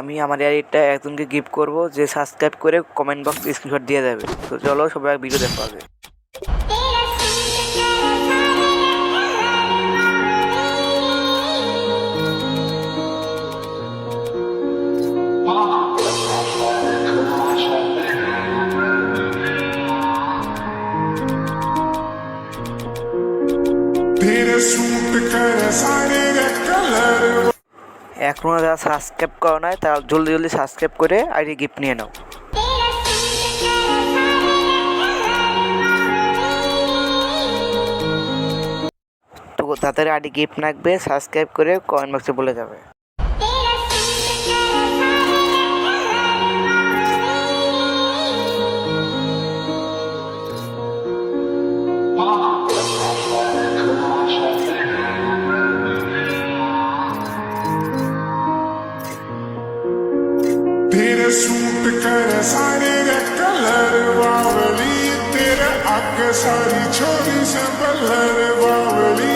আমি আমার এটা একজনকে গিফট করব যে সাবস্ক্রাইব করে কমেন্ট বক্স স্ক্রিনশট দিয়ে যাবে। তো চলো সবাই ভিডিও দেখা হবে। এখনো যারা সাবস্ক্রাইব করা নাই তারা জলদি জলদি সাবস্ক্রাইব করে আইডি গিফট নিয়ে নাও। তো তাদের আইডি গিফট লাগবে, সাবস্ক্রাইব করে কমেন্ট বক্সে বলে যাবে। तेरे सूट कर सारे रे कलर बावली, तेरे आगे सारी छोरी से बलर बावली।